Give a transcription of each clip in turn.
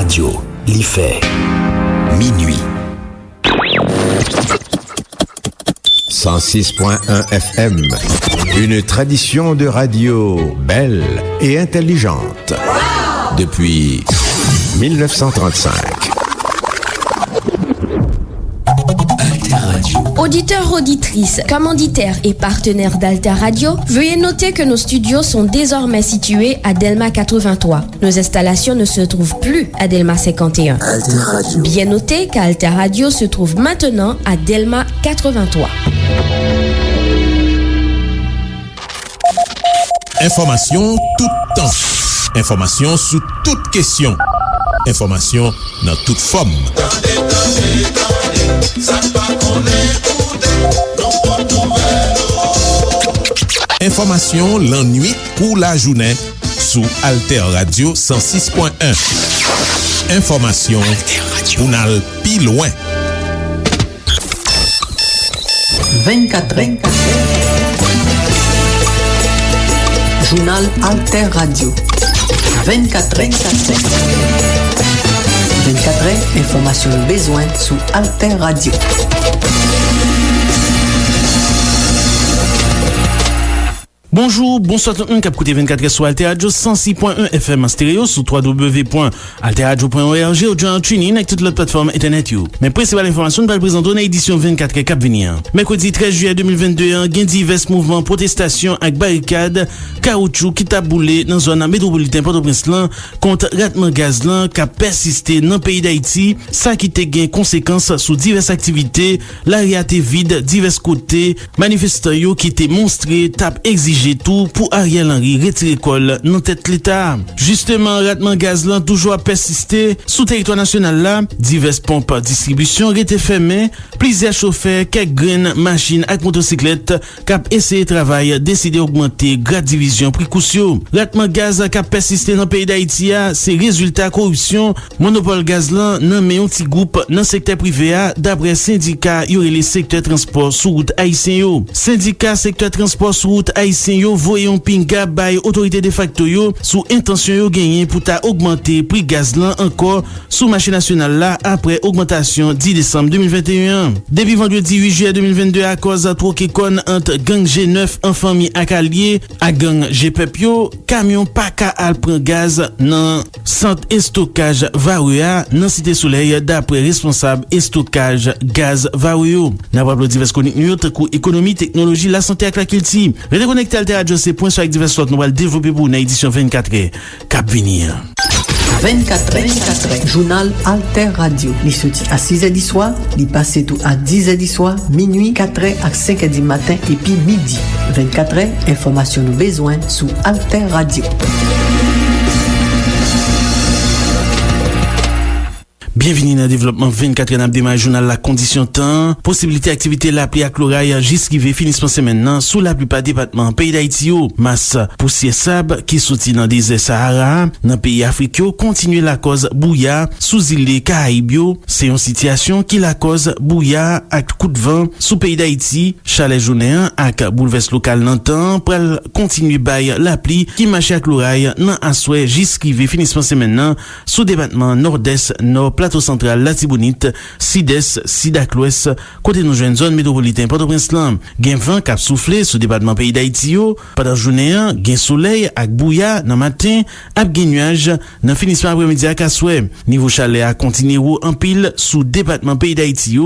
Radio, li fait minuit. 106.1 FM, une tradition de radio belle et intelligente. Depuis 1935. Auditeurs, auditrices, commanditaires et partenaires d'Alter Radio, veuillez noter que nos studios sont désormais situés à Delma 83. Nos installations ne se trouvent plus à Delma 51. Bien noter qu'Alter Radio se trouve maintenant à Delma 83. Information tout temps. Information sous toutes questions. Information dans toute forme. Information l'ennui pour la journée sous Alter Radio 106.1. Information pour n'aller plus loin. 24 heures. Journal Alter Radio. 24 heures. 24 heures, information besoin sous Alter Radio. Bonjour, bonsoir tout le monde qui a écouté 24 sur Alter Radio 106.1 FM en stéréo sur www.alterradio.org ou en tuning avec toute l'autre plateforme internet you. Mais principale information nous va présenter dans l'édition 24 cap venir. Mercredi 13 juillet 2022, gen divers mouvements protestation avec barricade caoutchouc qui t'a boulé dans zone métropolitaine Port-au-Prince contre ratement gaz lan qui a persisté dans pays d'Haïti, ça qui te gain conséquences sous diverses activités, l'area te vide divers côtés, manifestants yo qui te montré tap exigé tout pour Ariel Henry retirer col dans tête l'État. Justement, ratement gaz lan toujours a persisté sous territoire national là, diverses pompes distribution rete fermées, plusieurs chauffeurs, quelques graines, machines ak motocyclettes cap essayer travail décidé augmenter grade division précaution. Ratement gaz qui a persisté dans pays d'Haïti c'est résultat corruption, monopole gaz lan nan men un petit groupe dans secteur privé d'après syndicat y aurait les secteurs transport sous route haïtien yo. Syndicat secteur transport sous route haïtien yo voyon pinga bay autorité de facto yo sous intention yo gagner pour ta augmenter prix gaz lan encore sous marché national là après augmentation 10 décembre 2021. Depuis vendredi 8 juillet 2022 à cause troqué kon entre gang G9 en famille ak allié à gang GPEP yo, camion pa ka al prend gaz nan centre stockage Varua nan Cité Soleil d'après responsable stockage gaz Varua. N'a pas divers chroniques nous coup économie, technologie, la santé ak la culture. Reconnecter Alter Radio c'est point sur avec divers sortes nous va développer pour une édition 24 cap venir. 24 journal Alter Radio. Li sorti à 6h du soir, li passe tout à 10h du soir, minuit, 4h à 5h du matin et puis midi. 24h, information nous besoin sous Alter Radio. Bienvenue dans le développement 24 an démarrage journal la condition temps, possibilité activité la pluie à l'oreille jusqu'à finissement semaine sous la plupart départements pays d'Haïti masse poussière sable qui sorti dans désert Sahara dans pays africain continue la cause bouillard sous île Caraïbes, c'est une situation qui la cause bouillard avec coup de vent sous pays d'Haïti, chalet journée avec bouleverse local dans temps pour continuer bail la pluie qui marche à l'oreille dans assoir jusqu'à finissement semaine sous département nord-est nord plateau central Latibonite, Sides, Sidak-L'Ouest, côté nous joindre zone métropolitaine Port-au-Prince gen vent cap soufflé sous département pays d'Haïti pendant journée gen soleil ak bouillard dans matin ap gen nuage dans finissement après-midi ak aswè. Niveau chalet a continuer en pile sous département pays d'Haïti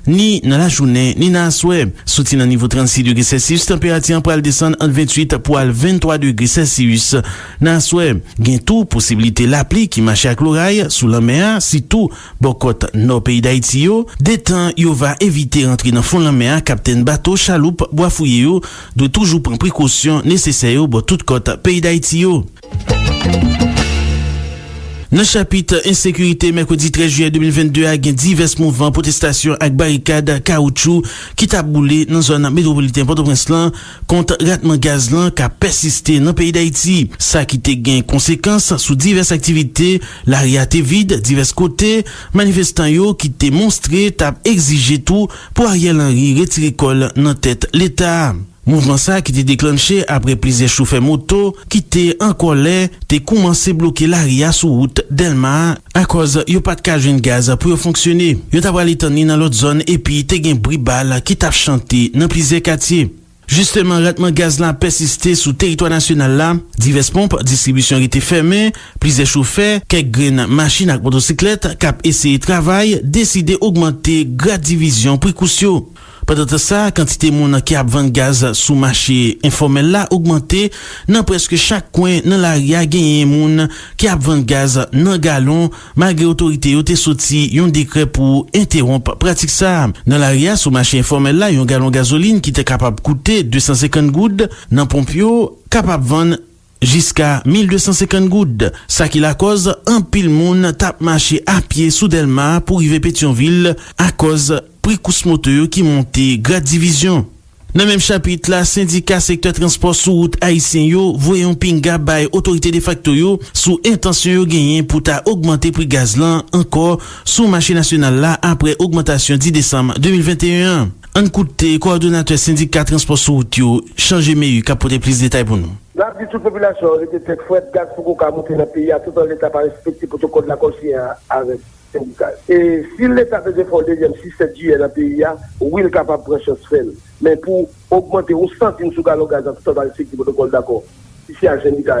ni dans la journée ni dans aswè. Souti dans niveau 36 degrés Celsius, température pour descendre entre 28 pour 23 degrés Celsius. Dans aswè gen tout possibilité la pluie qui marche ak l'oreille sous la mer si tout Bokot nord pays d'Haïti des temps yo va éviter rentrer dans fond la mer capitaine bateau chaloupe bois fouillé de toujours prendre précaution nécessaire pour toute côte pays d'Haïti Dans chapitre insécurité, mercredi 13 juillet 2022 a gen divers mouvements protestation ak barricade caoutchouc qui t'a boulé dans zone métropolitaine Port-au-Prince contre ratement gaz lan qui a persisté dans pays d'Haïti. Ça qui te gen conséquences sous diverses activités, l'area te vide divers côtés, manifestants yo qui te montré t'a exigé tout pour Ariel Henry retirer col dans tête l'État. Mouvement ça qui te déclenché après plusieurs chauffeurs moto qui te en colère te commencé bloquer l'aria sous route Delma à cause yo pas de cajou gaz pour fonctionner. Yo t'a aller tani dans l'autre zone et puis te gen bribal qui t'a chanté dans plusieurs quartiers. Justement, ratement gaz là persisté sous territoire national là. Diverses pompes distribution été fermées, plusieurs chauffeurs, quelques graines machines ak motocyclette cap essayer travail, décidé augmenter grade division précaution. Pendant ça, quantité moun qui a vendre gaz sous marché informel là augmenté, dans presque chaque coin dans l'area gagné moun qui a vendre gaz dans galon malgré autorité yo te sorti yon décret pour interrompre pratique ça. Dans l'area sous marché informel là, yon galon gasoline qui était capable coûter 250 goudes, dans pompio capable vendre jusqu'à 1250 goudes. Ça qui la cause un pile moun tap marché à pied sous Delma pour arriver Pétionville à cause prix course moto qui monte grade division. Dans même chapitre là, syndicat secteur transport sous route haïtien yo voyon pinga bay autorité de facto yo sous intention yo gagner pour ta augmenter prix gaz là encore sous marché national là après augmentation 10 décembre 2021. En côté coordonnateur syndicat transport sous route yo changer meilleur capoter plus de détails pour nous. La petite population était très fouette gaz pour qu'on monter dans le pays tout en l'état par respecter protocole de la conscience avec syndicat. Et si l'État faisait faire le deuxième 6-7 juillet dans le pays, oui, il est capable de prendre chance faire. Mais pour augmenter 1 centime sous gallon gaz, tout en respecter protocole d'accord, ici à syndicat,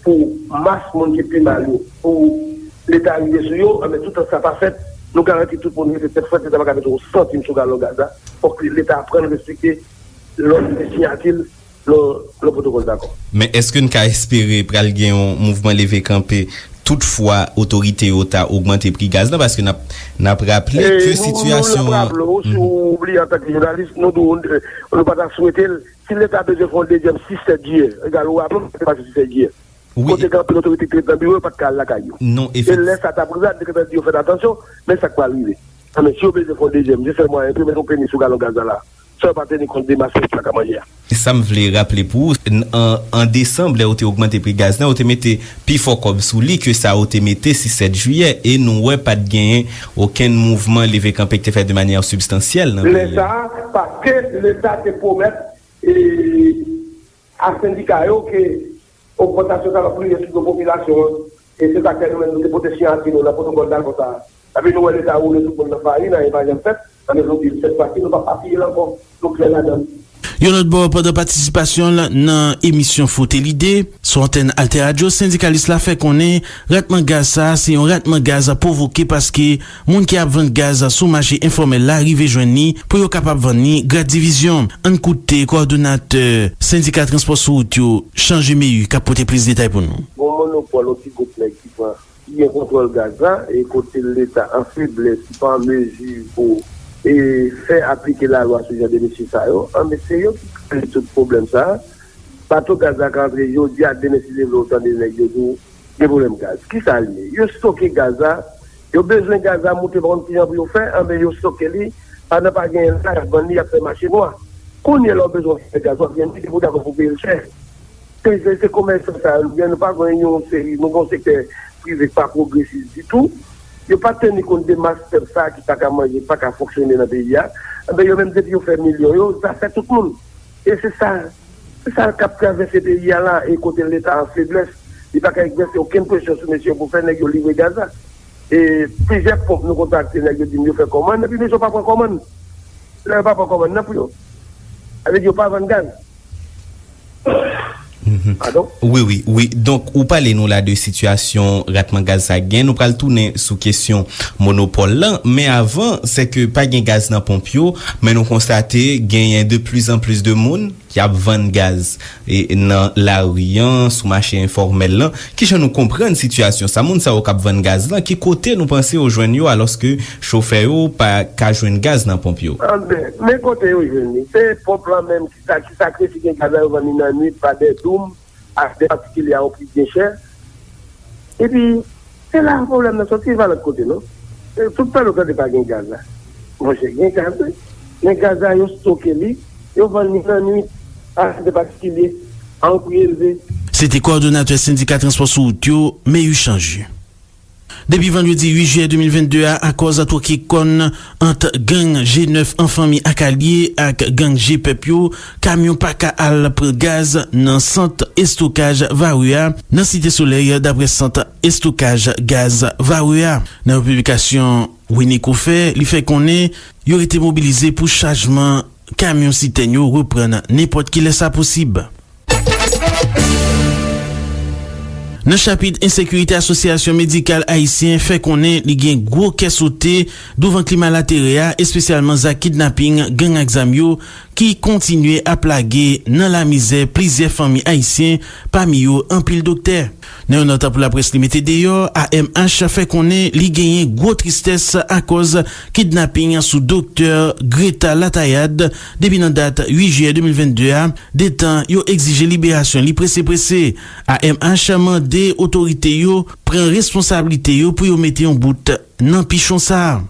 pour masse monde qui est plus mal, pour l'État arriver sur eux, mais tout en ça pas fait, nous garantissons tout le monde que cette fois, l'État va mettre 1 centime sous gallon gaz, pour que l'État apprenne à respecter l'ordre de signature. Le protocole d'accord. Mais est-ce que nous avons espéré pour aller un mouvement levé campé toutefois autorité a augmenté prix gaz là parce que n'a rappelé que situation nous oublions en tant que journaliste nous ne pas souhaiter si l'État besoin faire deuxième 6-7 juillet égal ou après pas 6-7 juillet. Oui. Côté quand l'autorité qui est dans bureau pas de la caillou. Non, effectivement. Et laisse à ta présence de faire attention mais ça va arriver. Mais si on besoin faire deuxième, je fais moi un peu mais on peut ni sous galon gaz là. Ça va pas tenir compte des marchés à manger. Ça me voulait rappeler pour en décembre là où tu augmenté prix gaz là où tu mettais plus fort comme sous lit que ça où tu mettais 6-7 juillet et nous ouais pas de gain aucun mouvement levé campé qui fait de manière substantielle. L'État parce que l'État te promet à syndicat que augmentation ça va prier sur la population et c'est ça que nous de protection anti nous la protocole d'accord ça. Avec nous l'État où le tout monde farine et pas jamais fait. Cette partie nous va pas payer encore donc c'est là-dedans. Yon autre bord pendant participation dans émission Faute l'idée sur antenne Alter Radio syndicaliste la fait connaît ratement gaz ça c'est un ratement gaz provoqué parce que monde qui a vendre gaz sous marché informel là arrivé joindre pour yo capable vendre grade division. En côté coordonnateur syndicat transport sous route changer meilleur capoter plus de détails pour nous. Bon monopole au petit groupe qui est contrôle gaz et côté l'État en faiblesse pas en mesure pour et faire appliquer la loi sur les messieurs ça mais c'est eux qui créent tout problème ça pas tout gaz à rentrer yo dit à décider l'autant des nègres des problèmes gaz qui ça lié yo stocker gaz yo besoin gaz à monter pour client pour faire mais yo stocker li pas n'a pas gagner là vendre il a fait marché noir qu'on y a besoin de gaz bien dit pour d'accord pour payer cher c'est commerce ça bien pas gagner une série mon secteur privé pas progressiste du tout. Il n'y a pas tenu compte des masters ça qui pas qu'à manger, pas qu'à fonctionner dans le pays. Mais il y a même des qui ont fait millions, ça fait tout le monde. Et c'est ça le cap traverse ce pays-là et côté de l'État en faiblesse. Il n'y a pas qu'à exercer aucune pression sur monsieur pour faire livrer gaz. Et plusieurs fois, nous contactons les gens qui disent faire commande, et puis ils ne sont pas pour commande. Ils ne sont pas pour commande, non plus. Avec eux, pas vendre gaz. Oui. Donc, ou parlez-nous là de situation ratement gaz à gain. Nous parlons tourner sous question monopole là. Mais avant, c'est que pas gain gaz dans pompio, mais nous constatons gain de plus en plus de monde qui a vendre gaz et dans la rue, sous marché informel là. Qui je nous comprendre situation. Ça monde ça au cap vendre gaz là. Qui côté nous penser au joindre alors que chauffeur pas qu'à joindre gaz dans pompio. Mais côté au joindre, c'est pompe là même qui sacrifie gaz à vendre dans nuit pas des à des particuliers au prix bien cher. Et puis, c'est là le problème de sortir vers l'autre côté, non? Tout le temps, de pas gagner gaz là. Moi, j'ai gagné gaz. Les gaz là, ils stockent les, ils vendent la nuit à des particuliers en prix élevé. C'était coordonnateur syndicat transport sous route, mais il change. Depi vendredi 8 juillet 2022 a cause a troki kon ant gang G9 en fami ak alye ak gang G-Pep yo, kamyon pa ka al pre gaz nan sante estokaj Varua nan Cité Soleil dapre sante estokaj gaz Varua. Nan publikasyon Winnie Koufe, li fe konen yo rete mobilize pou chajman kamyon siten yo repren nepot ki lesa posib. Nan chapit Insécurité Association Médicale Haïtien fè konen li gen gwo kesote douvan klima laterea, espesyalman za kidnapping gang aksam yo ki kontinue a plage nan la mize plizye fami Haïtien pami yo an pil dokter. Nan yon nota pou la pres li mette deyo, AMH fè konen li genyen gwo tristesse a koz kidnapping sou dokter Greta Latayad debi nan dat 8 juillet 2022 detan yo exige liberasyon li presse. AMH mande de otorite yo pren responsabilite yo pou yo mette yon bout nan pichon sa.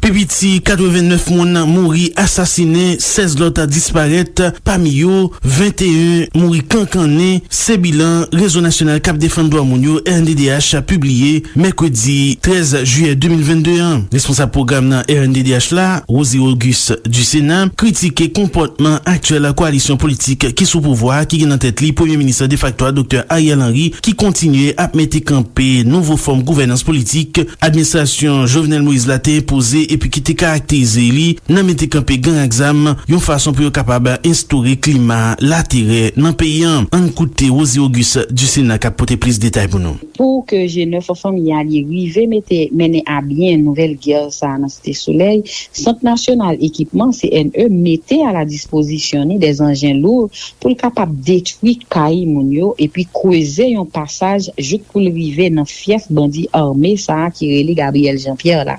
Pepiti 89 moun mouri asasine, 16 lot disparet, pami yo 21 mouri kankane, se bilan Réseau National Kap Defend Droit Moun yo RNDDH a publié mercredi 13 juillet 2021. Responsable programme nan RNDDH la, Rosie Auguste du Sénat, kritike comportement actuel la koalisyon politique ki sou pouvoi ki gen nan tèt li Premier Ministre de facto Dr. Ariel Henry ki kontinue ap mette kampe nouvo forme gouvernance politique, administration Jovenel Moïse la te impose epi ki te karakterize li nan mette kampe gang aksam yon fason pou yo kapab instaure klima latere nan peyan. An koute Rosie Auguste du Sénat kap pote plis detay pou nou. Pour que G9 fami allié rive mette à bien nouvelle guerre sa nan Cité Soleil, Centre National Équipement CNE mette à la disposition des engins lourds pour capable détruire kay moun yo et puis creuser yon passage jout pour rive nan fief bandi armé sa qui relé Gabriel Jean-Pierre là.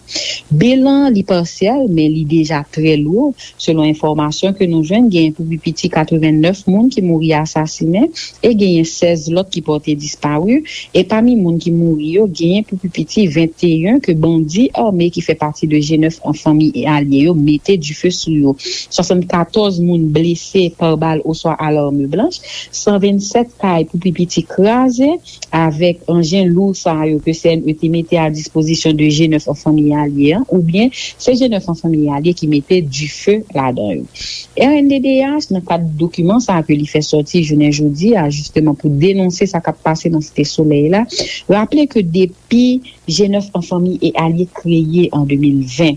Bilan li partiel mais li déjà très lourd selon information que nous joignent gagne pour petit 89 moun qui mouri assassiné et gagne 16 l'autre qui porté disparu et parmi moun qui mouri yo gagne pour petit 21 que bandi armé qui fait partie de G9 en famille et allié yo mettait du feu sur yo. 74 moun blessés par balle au soir à l'arme blanche, 127 cailles pour petit crasé avec engin lourd ça yo que CNE mettait à disposition de G9 en famille allié ou bien c'est G9 en famille allié qui mettait du feu là-dedans. RNDDH dans cadre document ça que lui fait sortir jeudi justement pour dénoncer ça qui a passé dans Cité Soleil là. Rappelez que depuis G9 en famille et allié créé en 2020,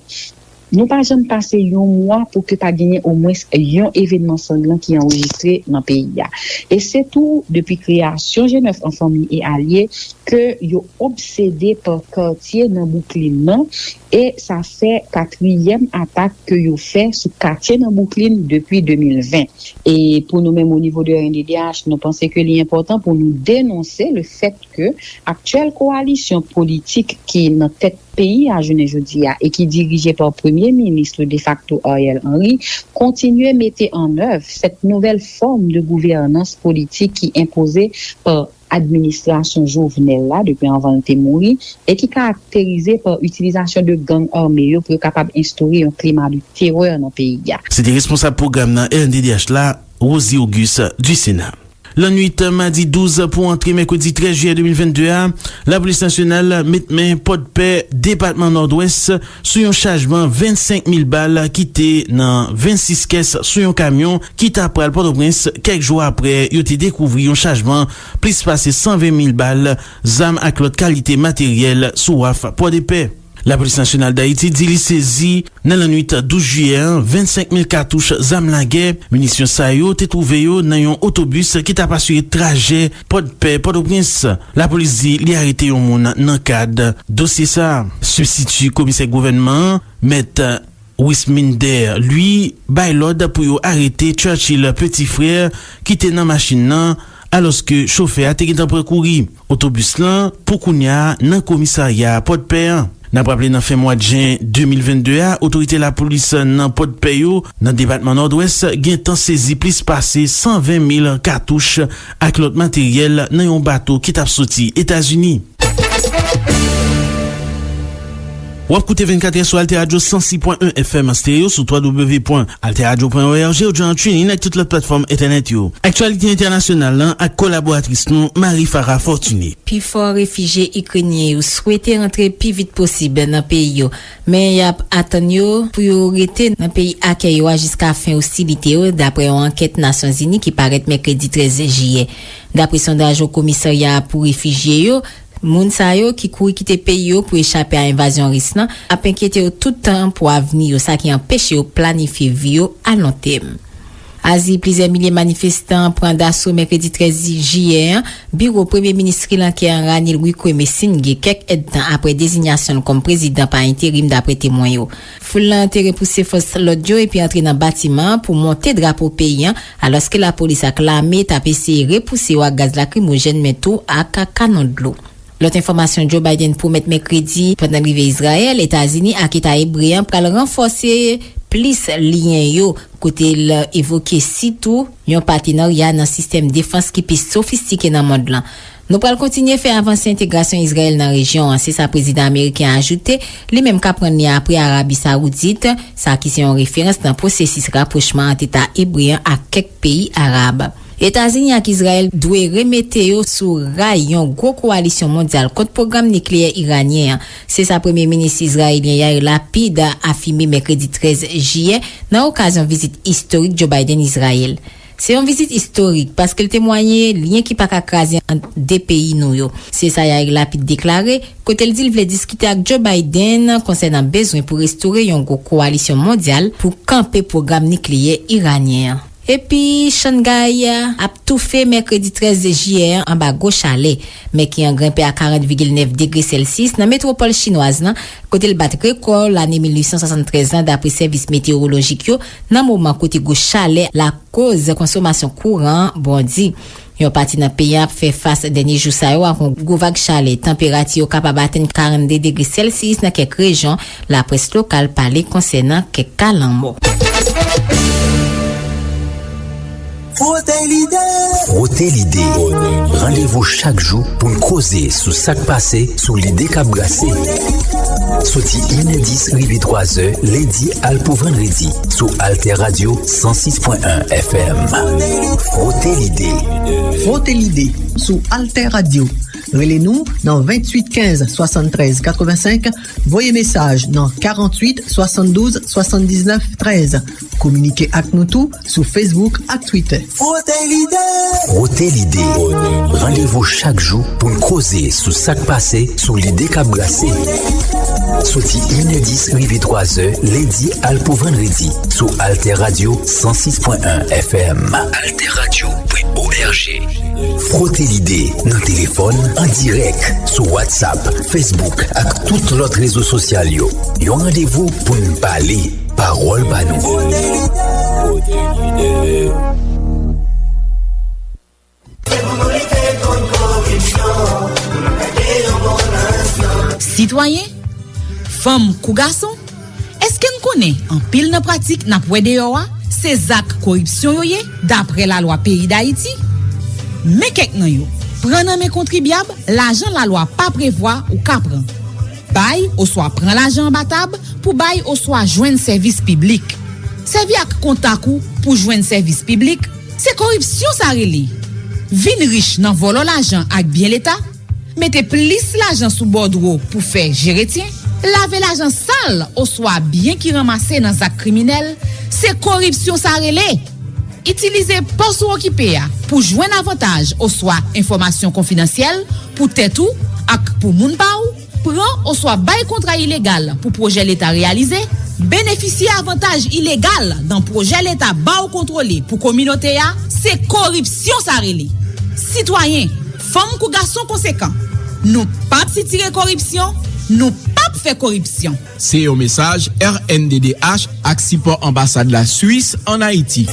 nous pas jamais passé un mois pour que pas gagner au moins un événement sanglant qui est enregistré dans le pays. Et c'est tout depuis création G9 en famille et alliés que yo obsédé par quartier dans Brooklyn et ça fait 4e attaque que yo fait sur quartier dans Brooklyn depuis 2020. Et pour nous même au niveau de RNDDH, nous pensons que c'est important pour nous dénoncer le fait que actuelle coalition politique qui est dans tête pays à jeudi et qui est dirigée par Premier ministre de facto Ariel Henry continue à mettre en œuvre cette nouvelle forme de gouvernance politique qui est imposée par administration Jovenel là depuis avant de mourir et qui est caractérisée par utilisation de gangs armés pour capable instaurer un climat de terreur dans le pays. C'était responsable programme dans RNDDH là, Rosie Auguste du Sénat. La nuit mardi 12 pour entrer mercredi 13 juillet 2022, la police nationale met main pot de paix département nord-ouest sous un chargement 25 000 balles qui était dans 26 caisses sous un camion qui t'appelle Port-au-Prince quelques jours après il a découvert un chargement plus passé 120 000 balles zam ak l'autre qualité matérielle sous waf pot de paix. La police nationale d'Haïti dit li saisi dans la nuit 12 juillet 25 000 cartouches zam la guerre. Munitions sa yo te trouvé yo dans un autobus qui t'a assuré trajet Port-de-Paix Port-au-Prince. La police dit li arrêté yon moun nan cadre dossier ça. Substitut commissaire gouvernement Maître Wisminder lui bay l'ordre pour yo arrêter Churchill petit frère qui était dans machine nan alors que chauffeur a te gen precourir. Autobus là pour kounya nan commissariat Port-de-Paix. N'a rappelé dans fin mois de juin 2022, autorité la police dans Port-de-Paix dans département nord-ouest gen tan saisi plus passé 120 000 cartouches avec l'autre matériel dans un bateau qui t'a sorti États-Unis. Wap koute 24 sur Alter Radio 106.1 FM en stéréo sou www.alterradio.org ou journal TuneIn ak tout lot plateforme internet yo. Aktualite internasyonal lan ak kolaboratris nou Marie Farah Fortuné. Pi for refije Ukrainien yo souwete rentre pi vite posible nan peyi yo, men yap atan yo pou yo rete nan peyi akay yo jiska fin hostilite yo dapre yon anket Nasyons Uni ki paret merkredi 13 juye. Dapre sondaj yo komisarya pou refije yo, moun sa yo ki kouri kite peyi yo pou échappe a invasyon ris nan ap enkete yo toutan pou avni yo, sa ki empêche yo planifiye vi yo a long terme. Azi, plize milye manifestant pran daso merkredi 13 juye, biro premier ministre lanken Ranil Wickremesinghe ge kek edan apre désignasyon kom prezident pa interim dapre témoin yo. Foul lan te repousse fos lodyo epi entre nan batiman pou monte drapo peyan aloske la polis aklame tape se repousse yo ak gaz lakrimogen meto ak kanon dlo. Lot informasyon Joe Biden pou met merkredi pendant rive Israel, Etats-Unis ak Eta Hebrean pral renforse plis liyen yo kote evoke sitou yon partenarya nan sistem defans ki pi sofistike nan mod lan. Nou pral kontinye fè avanse integrasyon Israel nan rejyon, se sa prezident Ameriken ajoute, li menm ka pren li apre Arabi Saoudite, sa ki se yon referans nan prosesis rapprochman ant Eta Hebrean ak kek peyi Arab. Etats-Unis ak Israel dwe remete yo sou ray yon gwo koalisyon mondial kont program nikleer iranien. Se sa premier ministre israelien Yair Lapid afirme merkredi 13 juye nan okasyon vizit historik Joe Biden Israel. Se yon vizit historik paske l temwanye liyen ki pa kakrazi an de peyi nou yo. Se sa Yair Lapid deklare kote l di l vle diskite ak Joe Biden konsen an bezwen pou restore yon gwo koalisyon mondial pou kampe program nikleer iranien. Epi, Shanghai ap tou fe merkredi 13 juye an ba go chale, me ki an grimpe a 40,9 degrè Celsius nan metropole chinoise nan, kote l bat rekord l'année 1873 dapre servis meteorologik yo, nan mouman kote go chale la koz konsomasyon kouran bondi. Yon pati nan peyan ap fe fas denye jou sa yo akon go vag chale, temperati yo kapab aten 42 degrè Celsius nan kek rejon, la pres lokal pale konsenan kek kalanmo. Frottez l'idée. Rendez-vous chaque jour pou n'causer sous sak passé, sous l'idée k'ap glacé. Soti inedis rive 3 heures, ledi al pou vendredi, sous Alter Radio 106.1 FM. Frottez l'idée, sous Alter Radio. Relez-nous dans 28 15 73 85, voyez message dans 48 72 79 13. Communiquez ak nou tou sous Facebook ak Twitter. Frottez l'idée. Rendez-vous chaque jour pou n'causer sous sak passé, sous l'idée k'ap glacé. Soti inedis rive 3 heures, ledi al pou vendredi, sous Alter Radio 106.1 FM. alterradio.org. Frottez l'idée nan téléphone, en direct, sous WhatsApp, Facebook ak tout l'autre réseau social yo. Yon rendez-vous pou n'parler, parole pa nou. Citoyen, femme kou gason, eske n konen an pil nan pratik nan pwede yo a, se zak koripsyon yo ye, dapre la loi peyi d'Haïti? Mek ek nan yo, pren nan men kontribyab, l'ajan la loi pa prevoa ou ka pren. Bay, ou swa pren l'ajan batab, pou bay ou swa jwen servis piblik. Servi ak kontakou pou jwen servis piblik, se koripsyon sa rele. Vin riche nan volo l'ajan ak bien l'Etat, mette plis l'ajan sou bordro pou fè jiretien, lave l'ajan sal ou swa bien ki ramase nan zak kriminel, se koripsyon sa rele. Itilize pos ou okipe ya pou jwen avantaj ou swa informasyon konfinansyel pou tetou ak pou moun pa ou, pran ou swa bay kontra ilegal pou proje l'Etat realize, beneficie avantaj ilegal dan proje l'Etat ba ou kontrole pou kominote ya, se koripsyon sa rele. Citoyen, femme kou gason konsekant, nou pap si tire koripsyon, nou pap fè koripsyon. Se yo mesaj RNDDH ak Sipo ambassade la Suisse en Haïti.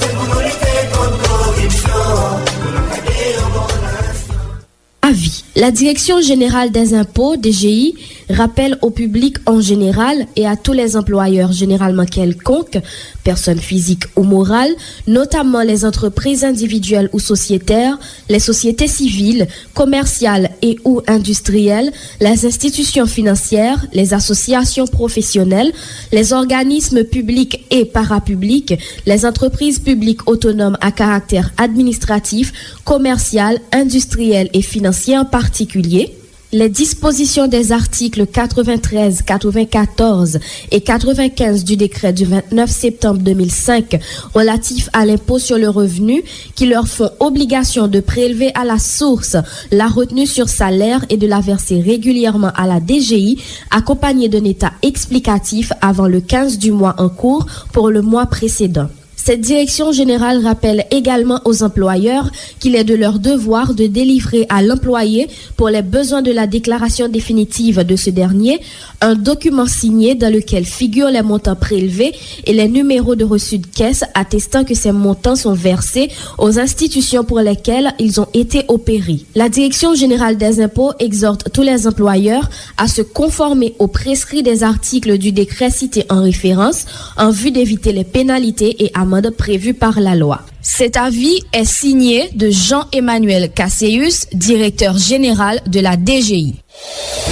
Avis. La Direction Générale des Impôts, DGI, rappelle au public en général et à tous les employeurs généralement quelconques, personnes physiques ou morales, notamment les entreprises individuelles ou sociétaires, les sociétés civiles, commerciales et ou industrielles, les institutions financières, les associations professionnelles, les organismes publics et parapublics, les entreprises publiques autonomes à caractère administratif, commercial, industriel et financier en particulier. Les dispositions des articles 93, 94 et 95 du décret du 29 septembre 2005 relatifs à l'impôt sur le revenu qui leur font obligation de prélever à la source la retenue sur salaire et de la verser régulièrement à la DGI accompagnée d'un état explicatif avant le 15 du mois en cours pour le mois précédent. Cette direction générale rappelle également aux employeurs qu'il est de leur devoir de délivrer à l'employé, pour les besoins de la déclaration définitive de ce dernier, un document signé dans lequel figurent les montants prélevés et les numéros de reçus de caisse attestant que ces montants sont versés aux institutions pour lesquelles ils ont été opérés. La direction générale des impôts exhorte tous les employeurs à se conformer aux prescrits des articles du décret cité en référence en vue d'éviter les pénalités et amendes prévues par la loi. Cet avis est signé de Jean-Emmanuel Casséus, directeur général de la DGI.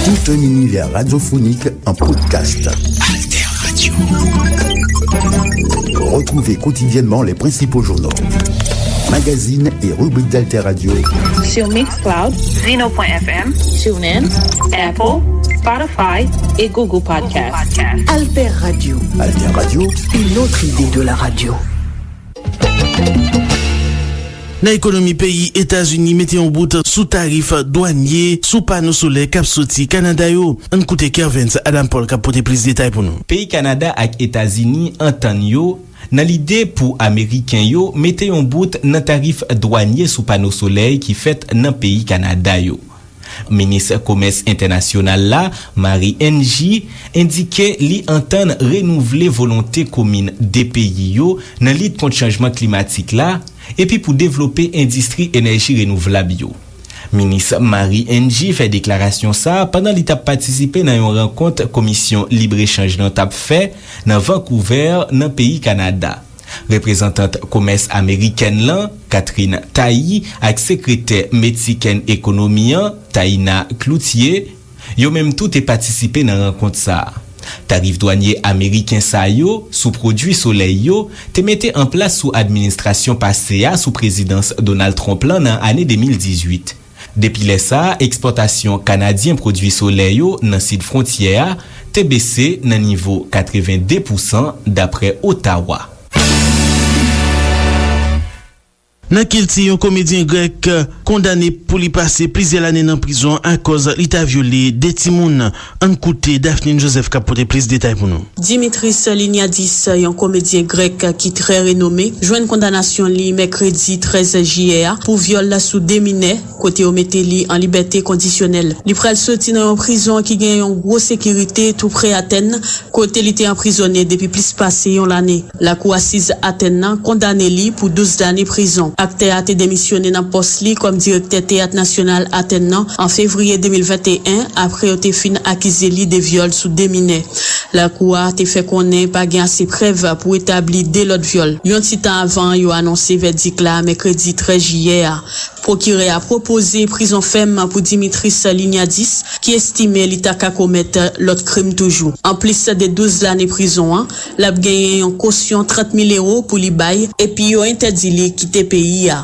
Tout un univers radiophonique en podcast. Alter Radio. Retrouvez quotidiennement les principaux journaux, magazines et rubriques d'Alter Radio sur Mixcloud, Zeno.fm, TuneIn, Apple, Spotify et Google Podcasts. Alter Radio. Alter Radio, une autre idée de la radio. Nan ekonomi peyi Etats-Unis mette yon bout sou tarif douanier sou pano sole kap soti Kanada yo. An koute Kervens Adam Paul kap pote plis detay pou nou. Peyi Kanada ak Etats-Unis antan yo nan lide pou Ameriken yo mette yon bout nan tarif douanier sou pano soleil ki fet nan peyi Kanada yo. Ministre Commerce International la, Marie Ng, indike li antan renouvle volonté commune de peyi yo nan lide kont changement klimatik la, epi pou devlope industrie enerji renouvelable yo. Ministre Marie Ng fè deklarasyon sa pandan li tap patisipe nan yon renkont Komisyon Libre-Échange nan tap fè nan Vancouver nan peyi Kanada. Reprezentante Commerce Ameriken lan, Catherine Tailly, ak sekretè Mexiken Ekonomian, Taina Cloutier, yo menm tout te patisipe nan renkont sa. Tarif douanier Ameriken sa yo, sou prodwi soleil yo, te mette en plas sou administrasyon pasea sou prezidans Donald Trump lan nan ane 2018. Depi le sa, eksportasyon kanadyen prodwi soleil yo nan sid frontier te bese nan nivou 82% dapre Ottawa. Nan Kilti, yon komedyen grek kondane pou li pase plizye l'ane nan prison an koz li ta viole de timoun. An koute Daphne Joseph kapote plis detay pou nou. Dimitris Liniadis, yon komedyen grek ki tre renome, jwen kondanasyon li mekredi 13 JA pou viol sou demine, kote omete li an liberté kondisyonel. Li pral soti nan yon prison ki gen yon gros sekirite tout pre Aten, kote li te emprisonne depi plis pase yon l'ane. La kou assise Aten nan kondane li pou 12 l'ane prison. Akte a te demisyonne nan pos li kom direkter Théâtre National Aten nan en février 2021 apre yo te fin akize li de viol sou demine. La koua te fe konen pa gen ase preuve pou etabli de lot viol. Yon titan avan yo anonse verdik la mekredi 13 juillet. Prokire a propose prison ferme pou Dimitris Liniadis ki estime li ta ka komet lot krim toujou. En plus de 12 l'année prison, la genye yon caution 30 000 € pou li bay epi yo interdit li kite peyi ya.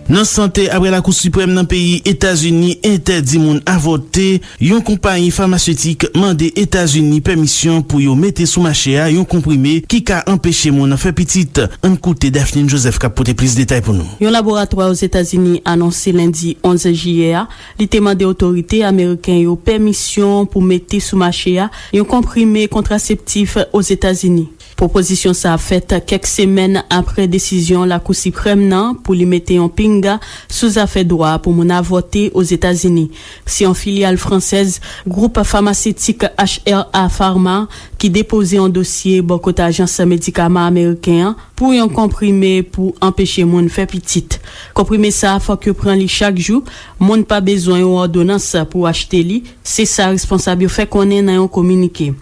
Nan sante, apre la Cour suprême nan peyi Etats-Unis interdi moun avote, yon kompanyi farmaseutik mande Etats-Unis permisyon pou yo mette sou mache a yon komprime ki ka empêche moun fè pitit. An koute Daphne Joseph kapote plis detay pou nou. Yon laboratoire aux Etats-Unis annonce lundi 11 juillet, li te mande autorité américain yo permisyon pou mette sou mache a yon komprime kontraseptif aux Etats-Unis. Proposition sa a fait quelques semaines après décision la Cour suprême nan pour lui mettre en pinga sous affaire droit pour mon avorter aux États-Unis. Si en filiale française, groupe pharmaceutique HRA Pharma qui déposait un dossier beaucoup d'agence médicaments américains pour un comprimé pour empêcher moun faire petite. Comprimé ça faut que prend li chaque jour, moun pas besoin ou ordonnance pour acheter li, c'est ça responsable fait qu'on est dans un communiqué.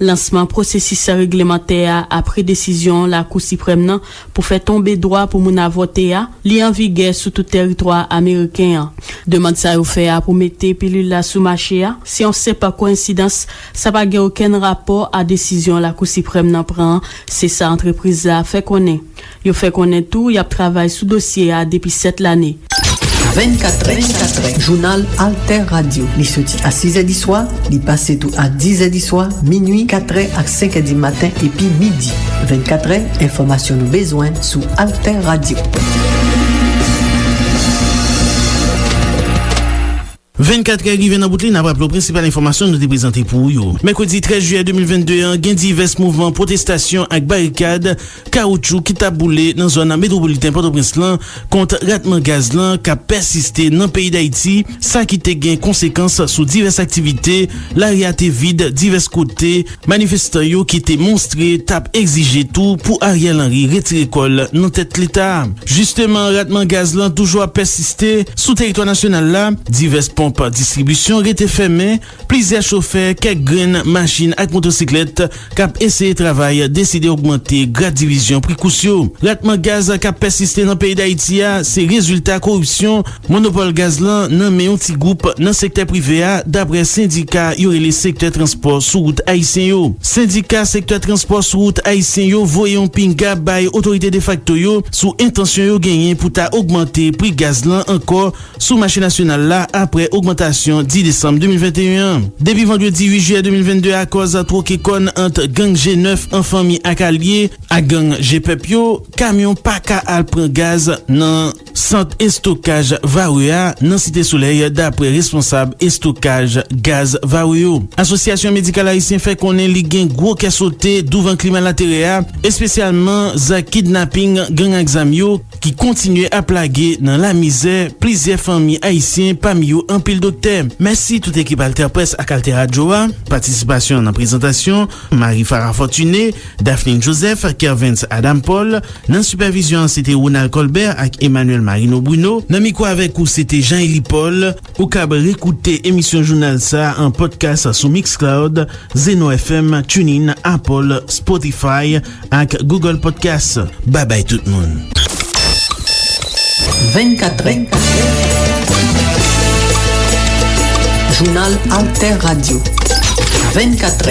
Lancement processus réglementaire après décision la Cour suprême nan pour faire tomber droit pour moun avorter li en vigueur sur tout territoire américain. Demande ça ou fait pour mettre pilule la sous marché si on sait pas coïncidence ça pas aucun rapport à décision la Cour suprême nan prend c'est ça entreprise là fait connaît. Yo fait connaît tout, y a travail sous dossier depuis 7 l'année. 24 Journal Alter Radio. Li soti a 6h du soir, li passe tout a 10h du soir, minuit, 4h à 5h du matin et puis midi. 24h, information nous besoin sous Alter Radio. 24 arrivé dans bout li n'a pas le principal information nous te présenter pour yo. Mercredi 13 juillet 2022, gen divers mouvements protestation ak barricade caoutchouc qui t'a boulé dans zone métropolitaine Port-au-Prince lan contre ratement gaz lan qui a persisté dans pays d'Haïti, ça qui te gen conséquences sur diverses activités, l'area te vide divers côtés, manifestants yo qui te montré tap exigé tout pour Ariel Henry retirer col dans tête l'État. Justement, ratement gaz lan toujours persisté sous territoire national là, divers pompes distribution rete fermé, plusieurs chauffeurs, quelques graines, machines ak motocyclettes k'ap essayer travail décidé augmenter grade division précaution. Ratement gaz k'ap persisté dans pays d'Haïti c'est résultat corruption monopole gaz lan nan men yon ti groupe nan secteur privé d'après syndicat yore les secteur transport sous route haïtien yo. Syndicat secteur transport sous route haïtien yo voyon pinga bay autorité de facto yo sous intention yo gagner pour ta augmenter prix gaz lan encore sous marché national là après augmentation 10 décembre 2021. Depuis vendredi 8 juillet 2022 à cause troqué kon entre gang G9 en famille ak allié à gang G-Pepio, camion pa ka al pran gaz nan centre stockage Varouya nan Cité Soleil d'après responsable stockage gaz Varouyo. Association médicale haïtien fait connaît li gen gros ka sauté devant climat latéral, spécialement za kidnapping gang examio qui continue à plaguer dans la misère plusieurs familles haïtiens parmi yo en pile docteur. Merci toute équipe Alter Presse ak Alter Radio. Participation dans présentation Marie Farah Fortuné, Daphne Joseph, Kervins Adam Paul, dans supervision c'était Ronald Colbert ak Emmanuel Marino Bruno. Dans micro avec ou c'était Jean-Élie Paul. Ou kab réécouter émission journal ça en podcast sur Mixcloud, Zeno FM, TuneIn, Apple, Spotify ak Google Podcast. Bye bye tout le monde. 24 Journal Alter Radio. 24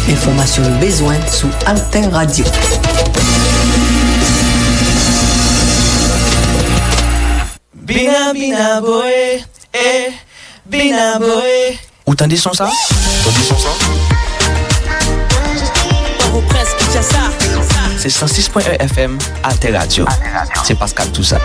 information besoin sous Alter Radio. Bina bina boy, bina boy. Ou t'entendez son ça? C'est 106.1 FM Alter Radio. C'est Pascal tout ça.